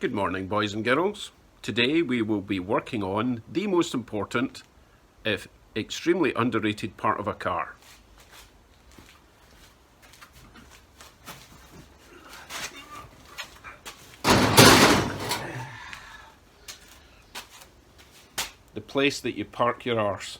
Good morning, boys and girls. Today we will be working on the most important, if extremely underrated part of a car. The place that you park your arse.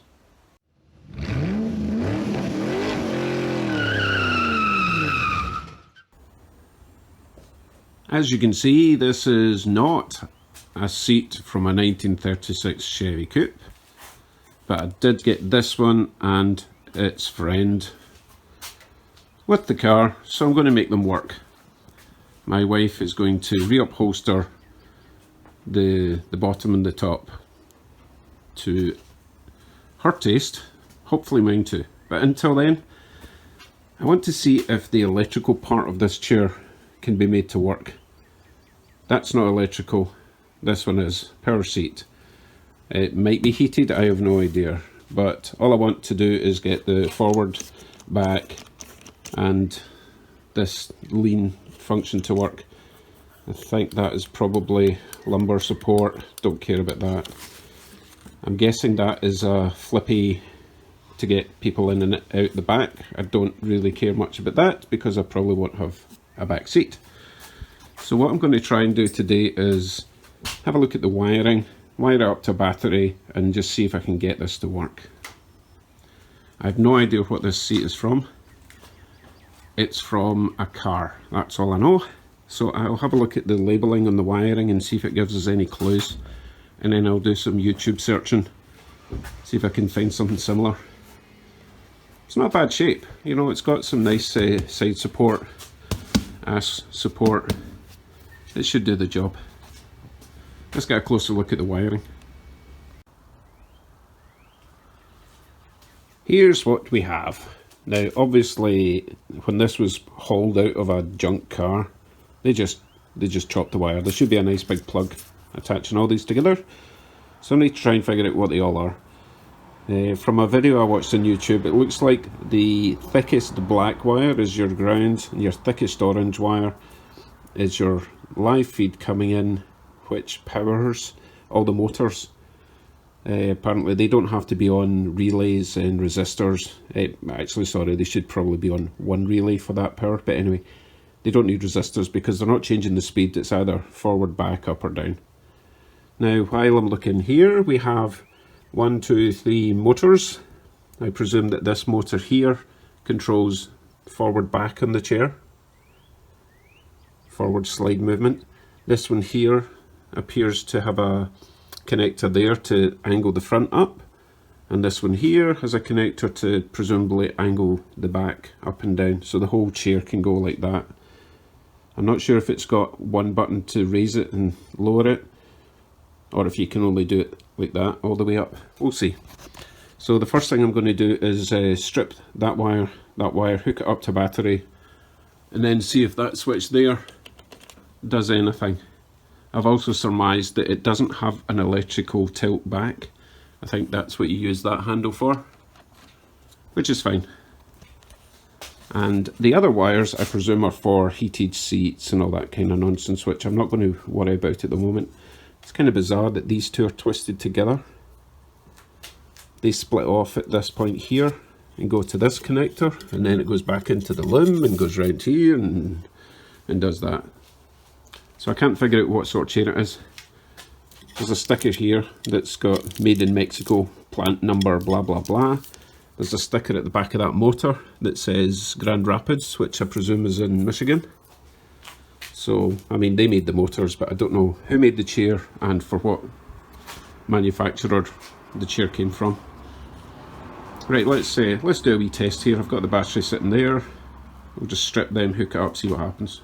As you can see, this is not a seat from a 1936 Chevy Coupe, but I did get this one and its friend with the car, so I'm going to make them work. My wife is going to reupholster the bottom and the top to her taste, hopefully mine too. But until then, I want to see if the electrical part of this chair can be made to work. That's not electrical, this one is power seat. It might be heated, I have no idea, but all I want to do is get the forward, back and this lean function to work. I think that is probably lumbar support, don't care about that. I'm guessing that is a flippy to get people in and out the back. I don't really care much about that because I probably won't have a back seat. So what I'm going to try and do today is have a look at the wiring, wire it up to a battery and just see if I can get this to work. I have no idea what this seat is from. It's from a car, that's all I know. So I'll have a look at the labelling on the wiring and see if it gives us any clues. And then I'll do some YouTube searching, see if I can find something similar. It's not a bad shape, you know, it's got some nice side support, ass support. It should do the job. Let's get a closer look at the wiring. Here's what we have. Now obviously when this was hauled out of a junk car, they just chopped the wire. There should be a nice big plug attaching all these together. So I need to try and figure out what they all are. From a video I watched on YouTube, it looks like the thickest black wire is your ground and your thickest orange wire is your live feed coming in, which powers all the motors. Apparently they don't have to be on relays and resistors. Actually, sorry, they should probably be on one relay for that power, but anyway, they don't need resistors because they're not changing the speed. It's either forward, back, up or down. Now while I'm looking here, we have 1, 2, 3 motors. I presume that this motor here controls forward, back on the chair, forward slide movement. This one here appears to have a connector there to angle the front up, and this one here has a connector to presumably angle the back up and down, so the whole chair can go like that. I'm not sure if it's got one button to raise it and lower it, or if you can only do it like that all the way up. We'll see. So the first thing I'm going to do is strip that wire, hook it up to battery, and then see if that switch there does anything. I've also surmised that it doesn't have an electrical tilt back. I think that's what you use that handle for, which is fine. And the other wires I presume are for heated seats and all that kind of nonsense, which I'm not going to worry about at the moment. It's kind of bizarre that these two are twisted together. They split off at this point here and go to this connector, and then it goes back into the loom and goes round here and does that. So I can't figure out what sort of chair it is. There's a sticker here that's got made in Mexico, plant number, blah blah blah. There's a sticker at the back of that motor that says Grand Rapids, which I presume is in Michigan. So, I mean, they made the motors, but I don't know who made the chair and for what manufacturer the chair came from. Right, let's do a wee test here. I've got the battery sitting there. We'll just strip them, hook it up, see what happens.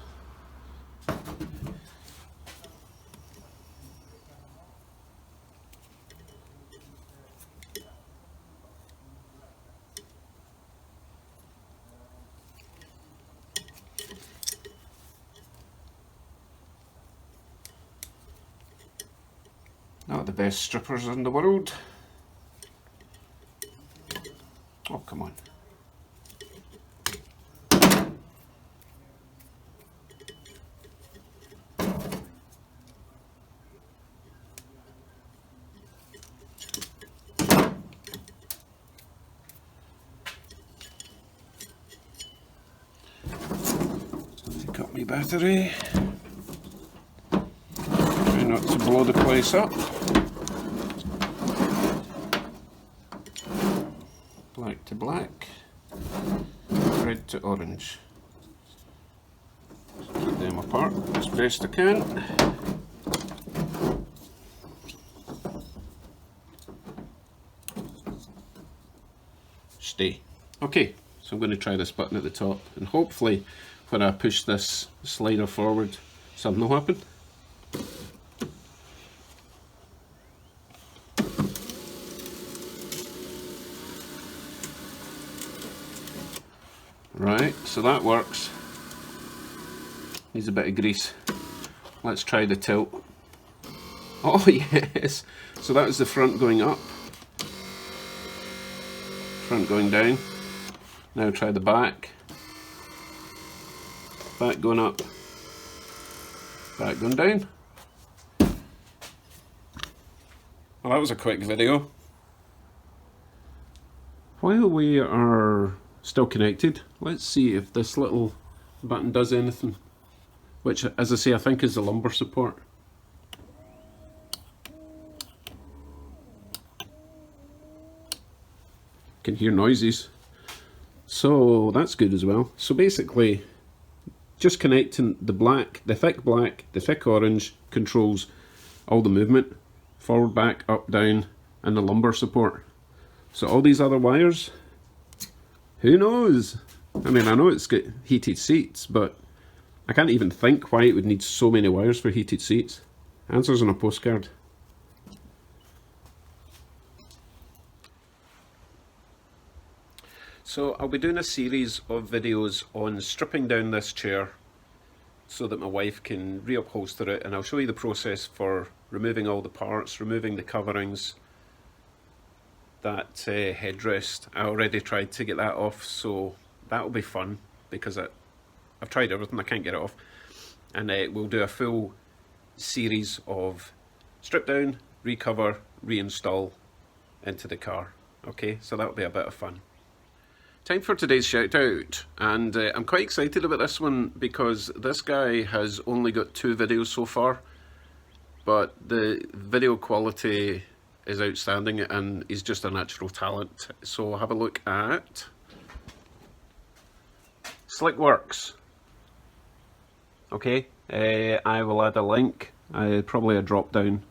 Not the best strippers in the world. Oh, come on. battery. Try not to blow the place up. Black to black, red to orange. Keep them apart as best I can. Stay. Okay, so I'm going to try this button at the top, and hopefully when I push this slider forward, something will happen. Right, so that works. Needs a bit of grease. Let's try the tilt. Oh yes! So that was the front going up. Front going down. Now try the back. Back going up. Back going down. Well, that was a quick video. While we are still connected, let's see if this little button does anything. Which, as I say, I think is the lumbar support. Can hear noises. So that's good as well. So basically, just connecting the black, the thick orange controls all the movement. Forward, back, up, down, and the lumbar support. So all these other wires, who knows? I mean, I know it's got heated seats, but I can't even think why it would need so many wires for heated seats. Answers on a postcard. So I'll be doing a series of videos on stripping down this chair so that my wife can reupholster it, and I'll show you the process for removing all the parts, removing the coverings, that headrest. I already tried to get that off, so that'll be fun because I've tried everything, I can't get it off. And we'll do a full series of strip down, recover, reinstall into the car. Okay, so that'll be a bit of fun. Time for today's shout out, and I'm quite excited about this one because this guy has only got 2 videos so far, but the video quality is outstanding and he's just a natural talent. So have a look at Slickworks. Okay, I will add a link, probably a drop down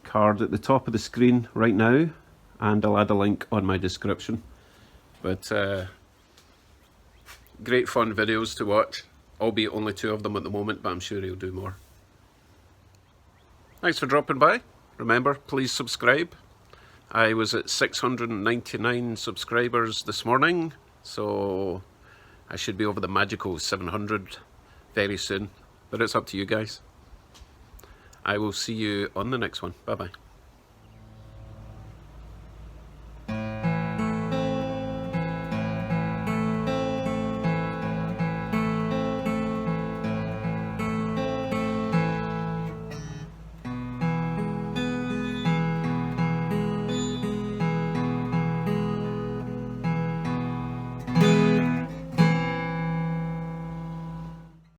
card at the top of the screen right now, and I'll add a link on my description. But great fun videos to watch, albeit only 2 of them at the moment, but I'm sure he'll do more. Thanks for dropping by. Remember, please subscribe. I was at 699 subscribers this morning, so I should be over the magical 700 very soon, but it's up to you guys. I will see you on the next one. Bye bye.